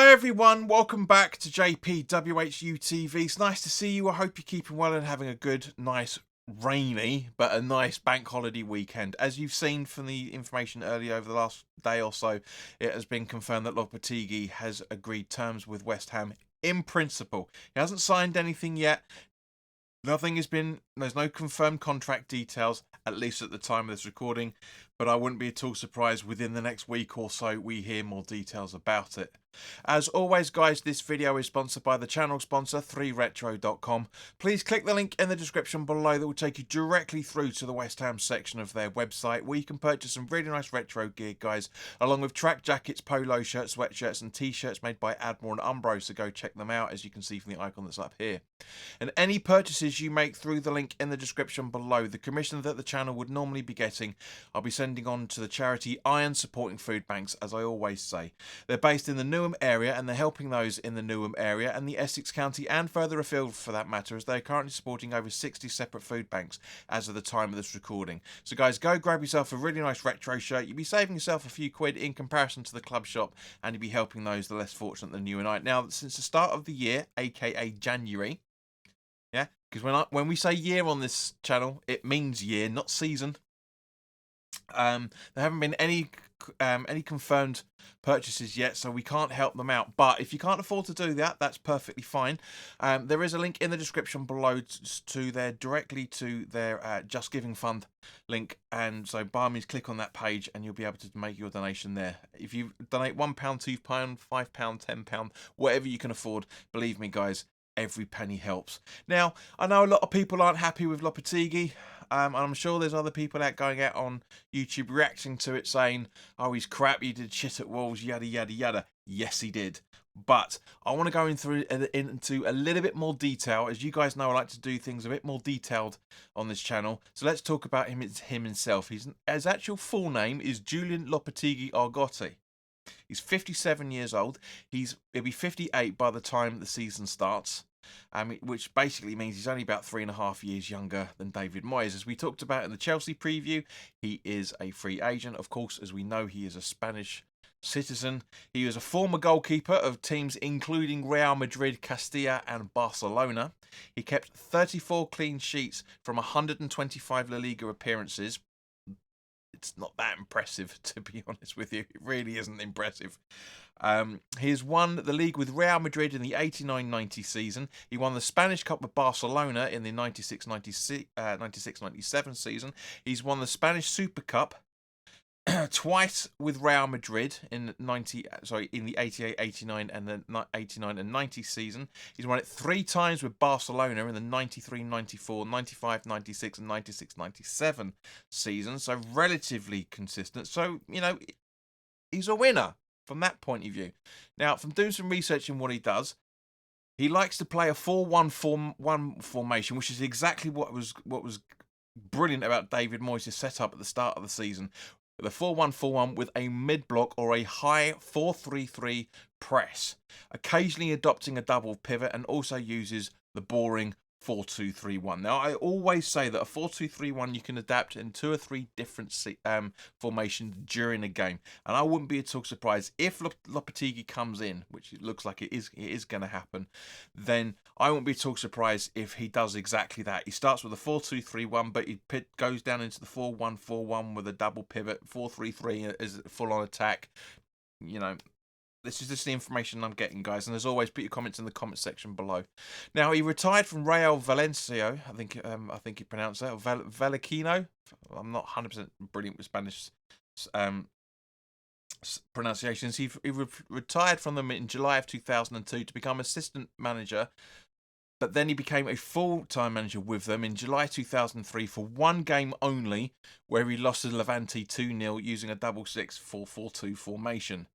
Hi everyone, welcome back to WHU TV. It's nice to see you. I hope you're keeping well and having a good, nice, rainy, but a nice bank holiday weekend. As you've seen from the information earlier over the last day or so, it has been confirmed that Lopetegui has agreed terms with West Ham in principle. He hasn't signed anything yet. There's no confirmed contract details, at least at the time of this recording, but I wouldn't be at all surprised within the next week or so we hear more details about it. As always, guys, this video is sponsored by the channel sponsor, 3retro.com. Please click the link in the description below that will take you directly through to the West Ham section of their website, where you can purchase some really nice retro gear, guys, along with track jackets, polo shirts, sweatshirts and t-shirts made by Admiral and Umbro, so go check them out, as you can see from the icon that's up here. And any purchases you make through the link in the description below, the commission that the channel would normally be getting, I'll be sending on to the charity Iron Supporting Food Banks, as I always say. They're based in the Newham area, and they're helping those in the Newham area and the Essex County and further afield for that matter, as they're currently supporting over 60 separate food banks as of the time of this recording. So guys, go grab yourself a really nice retro shirt. You'll be saving yourself a few quid in comparison to the club shop, and you'll be helping those the less fortunate than you and I. Now, since the start of the year, aka January, yeah, because when we say year on this channel, it means year, not season. There haven't been any confirmed purchases yet, so we can't help them out. But if you can't afford to do that, that's perfectly fine. There is a link in the description below directly to their Just Giving Fund link, and so by all means click on that page and you'll be able to make your donation there. If you donate £1, £2, £5, £10, whatever you can afford, believe me guys, every penny helps. Now, I know a lot of people aren't happy with Lopetegui. And I'm sure there's other people going out on YouTube reacting to it saying, oh, he's crap, he did shit at Wolves, yada, yada, yada. Yes, he did. But I want to go into a little bit more detail. As you guys know, I like to do things a bit more detailed on this channel. So let's talk about him himself. His actual full name is Julen Lopetegui Argotti. He's 57 years old. He'll be 58 by the time the season starts. Which basically means he's only about 3.5 years younger than David Moyes. As we talked about in the Chelsea preview, he is a free agent. Of course, as we know, he is a Spanish citizen. He was a former goalkeeper of teams including Real Madrid, Castilla and Barcelona. He kept 34 clean sheets from 125 La Liga appearances. It's not that impressive, to be honest with you. It really isn't impressive. He has won the league with Real Madrid in the 89-90 season. He won the Spanish Cup with Barcelona in the 96-97 season. He's won the Spanish Super Cup twice with Real Madrid in the 88-89 and the 89 and 90 season. He's won it 3 times with Barcelona in the 93-94, 95-96 and 96-97 season. So relatively consistent. So, you know, he's a winner from that point of view. Now, from doing some research in what he does, he likes to play a 4-1-1 formation, which is exactly what was brilliant about David Moyes' setup at the start of the season. The 4-1-4-1 with a mid-block or a high 4-3-3 press, occasionally adopting a double pivot, and also uses the boring 4-2-3-1. Now, I always say that a 4-2-3-1 you can adapt in 2 or 3 different formations during a game, and I wouldn't be at all surprised if Lopetegui comes in, which it looks like it is going to happen. Then I won't be at all surprised if he does exactly that. He starts with a 4-2-3-1, but he goes down into the 4-1-4-1 with a double pivot, 4-3-3 as a full-on attack. You know, this is just the information I'm getting, guys. And as always, put your comments in the comment section below. Now, he retired from Real Valencia. I think you pronounce that. Vallecano. I'm not 100% brilliant with Spanish pronunciations. He retired from them in July of 2002 to become assistant manager. But then he became a full-time manager with them in July 2003 for 1 game only, where he lost to Levante 2-0 using a double 6-4-4-2 formation.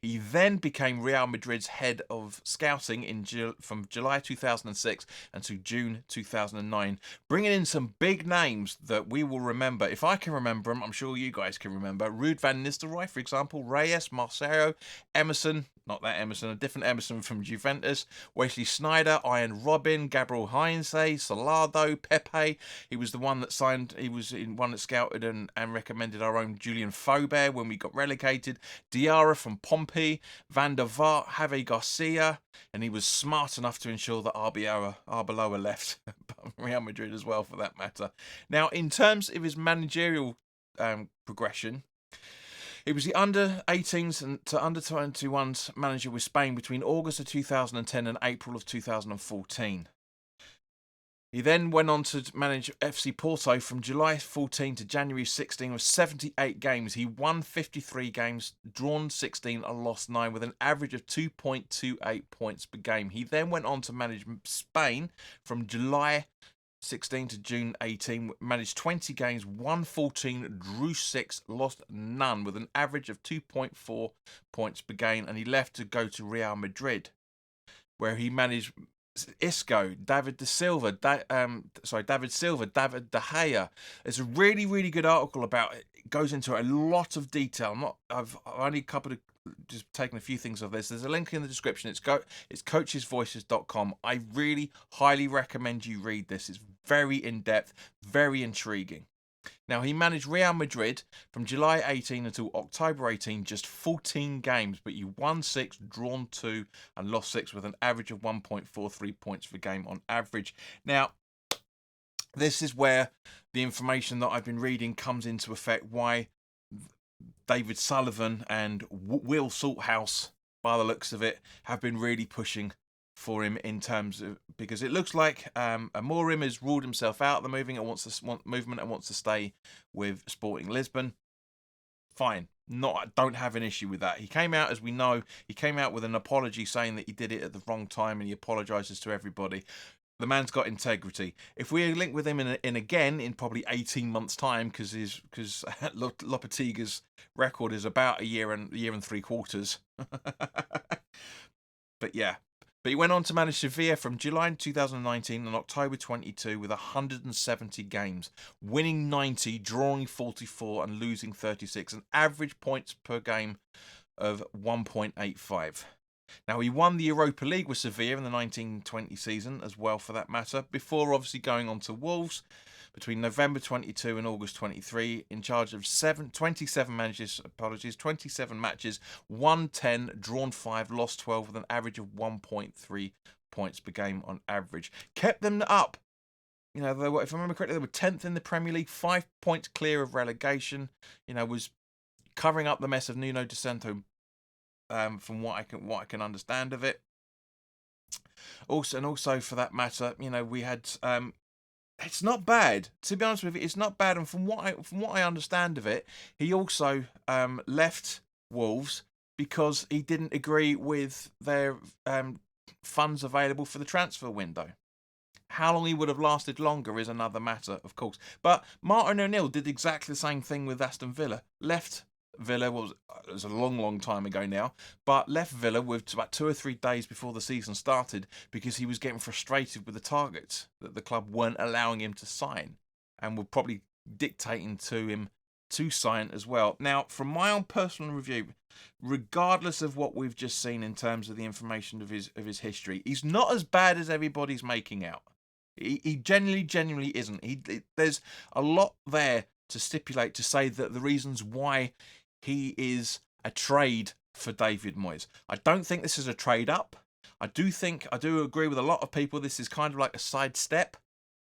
He then became Real Madrid's head of scouting from July 2006 until June 2009, bringing in some big names that we will remember. If I can remember them, I'm sure you guys can remember. Ruud van Nistelrooy, for example, Reyes, Marcelo, Emerson, Not that Emerson, a different Emerson from Juventus. Wesley Sneijder, Ian Robin, Gabriel Heinze, Salado, Pepe. He was the one that signed, he was in one that scouted and recommended our own Julian Faubert when we got relegated. Diarra from Pompey, Van der Vaart, Javi Garcia, and he was smart enough to ensure that Arbeloa left Real Madrid as well, for that matter. Now, in terms of his managerial progression, he was the under-18s and to under-21s manager with Spain between August of 2010 and April of 2014. He then went on to manage FC Porto from July 14 to January 16 with 78 games. He won 53 games, drawn 16 and lost 9 with an average of 2.28 points per game. He then went on to manage Spain from July 16 to June 18, managed 20 games, won 14, drew 6, lost none with an average of 2.4 points per game, and he left to go to Real Madrid, where he managed Isco, David Silva, David De Gea. It's a really, really good article about it. It goes into a lot of detail. I've only just taken a few things of this. There's a link in the description. It's coachesvoices.com. I really highly recommend you read this. It's very in-depth, very intriguing. Now, he managed Real Madrid from July 18 until October 18, just 14 games, but you won 6, drawn 2, and lost 6 with an average of 1.43 points per game on average. Now, this is where the information that I've been reading comes into effect, why David Sullivan and Will Salthouse, by the looks of it, have been really pushing for him in terms of, because it looks like Amorim has ruled himself out of the movement and wants to stay with Sporting Lisbon. Fine, don't have an issue with that. He came out, as we know, with an apology saying that he did it at the wrong time, and he apologises to everybody. The man's got integrity. If we link with him in probably 18 months' time, because Lopetegui's record is about a year and 3 quarters. But yeah. But he went on to manage Sevilla from July 2019 and October 22 with 170 games, winning 90, drawing 44 and losing 36, an average points per game of 1.85. Now, he won the Europa League with Sevilla in the 1920 season as well, for that matter, before obviously going on to Wolves between November 22 and August 23, in charge of 27 matches, won 10, drawn 5, lost 12 with an average of 1.3 points per game on average. Kept them up. You know, if I remember correctly, they were 10th in the Premier League, 5 points clear of relegation. You know, was covering up the mess of Nuno De Santo, from what I can understand of it. Also, for that matter, you know, we had. It's not bad, to be honest with you. It's not bad, and from what I understand of it, he also left Wolves because he didn't agree with their funds available for the transfer window. How long he would have lasted longer is another matter, of course. But Martin O'Neill did exactly the same thing with Aston Villa. Left Villa, it was a long time ago now, but left Villa with about 2 or 3 days before the season started because he was getting frustrated with the targets that the club weren't allowing him to sign and were probably dictating to him to sign as well. Now, from my own personal review, regardless of what we've just seen in terms of the information of his history, he's not as bad as everybody's making out. He genuinely isn't. There's a lot there to stipulate to say that the reasons why he is a trade for David Moyes. I don't think this is a trade up. I do agree with a lot of people. This is kind of like a sidestep.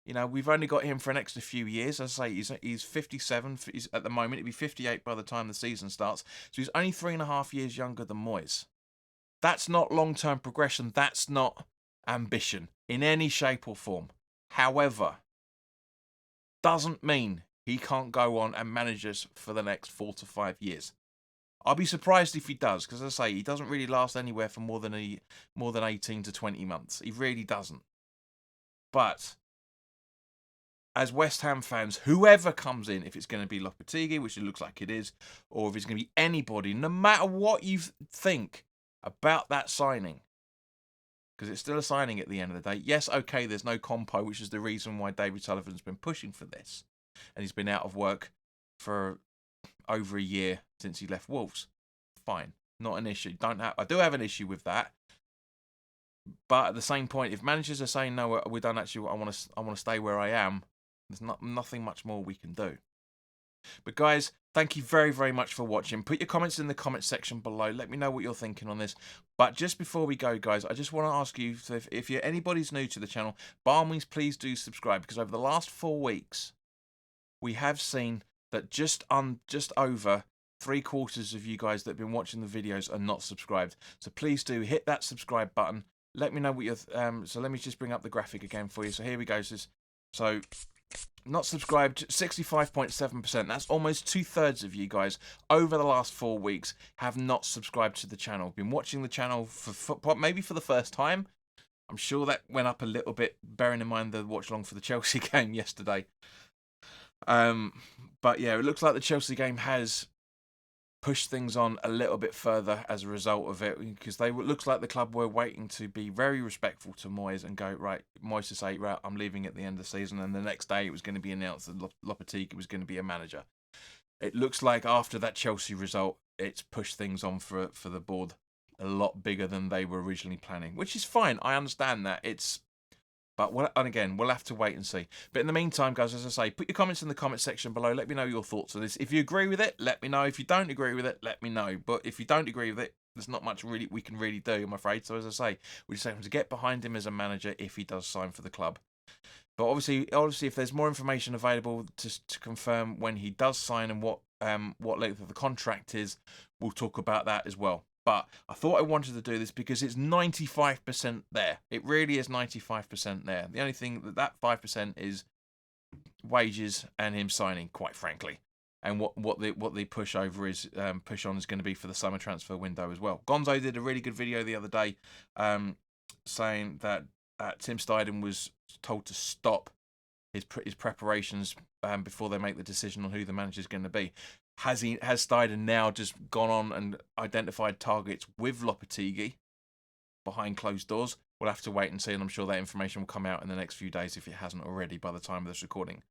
You know, we've only got him for an extra few years. As I say, he's 57 at the moment. He'll be 58 by the time the season starts. So he's only 3.5 years younger than Moyes. That's not long-term progression. That's not ambition in any shape or form. However, doesn't mean he can't go on and manage us for the next 4 to 5 years. I'll be surprised if he does, because as I say, he doesn't really last anywhere for more than 18 to 20 months. He really doesn't. But as West Ham fans, whoever comes in, if it's going to be Lopetegui, which it looks like it is, or if it's going to be anybody, no matter what you think about that signing, because it's still a signing at the end of the day. Yes, okay, there's no compo, which is the reason why David Sullivan's been pushing for this. And he's been out of work for over a year since he left Wolves. Fine. Not an issue. I do have an issue with that. But at the same point, if managers are saying no, we don't actually. I want to stay where I am. There's nothing much more we can do. But guys, thank you very, very much for watching. Put your comments in the comment section below. Let me know what you're thinking on this. But just before we go, guys, I just want to ask you, so if anybody's new to the channel, by all means, please do subscribe, because over the last 4 weeks, we have seen that just over 3/4 of you guys that have been watching the videos are not subscribed. So please do hit that subscribe button. Let me know what you're. So let me just bring up the graphic again for you. So here we go. So not subscribed, 65.7%. That's almost 2/3 of you guys over the last 4 weeks have not subscribed to the channel. Been watching the channel for maybe for the first time. I'm sure that went up a little bit, bearing in mind the watch along for the Chelsea game yesterday. But yeah, it looks like the Chelsea game has pushed things on a little bit further as a result of it, because looks like the club were waiting to be very respectful to Moyes and go, right, Moyes to say, right, I'm leaving at the end of the season, and the next day it was going to be announced that Lopetegui was going to be a manager. It looks like after that Chelsea result, it's pushed things on for the board a lot bigger than they were originally planning, which is fine. I understand that. But we'll have to wait and see. But in the meantime, guys, as I say, put your comments in the comment section below. Let me know your thoughts on this. If you agree with it, let me know. If you don't agree with it, let me know. But if you don't agree with it, there's not much really we can really do, I'm afraid. So as I say, we just have to get behind him as a manager if he does sign for the club. But obviously, if there's more information available to confirm when he does sign and what length of the contract is, we'll talk about that as well. But I thought I wanted to do this because it's 95% there. It really is 95% there. The only thing that 5% is wages and him signing, quite frankly. And what the push on is going to be for the summer transfer window as well. Gonzo did a really good video the other day, saying that Tim Steidten was told to stop his preparations before they make the decision on who the manager is going to be. Has Steidten now just gone on and identified targets with Lopetegui behind closed doors? We'll have to wait and see, and I'm sure that information will come out in the next few days if it hasn't already by the time of this recording.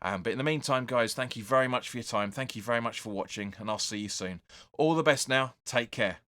But in the meantime, guys, thank you very much for your time. Thank you very much for watching, and I'll see you soon. All the best now. Take care.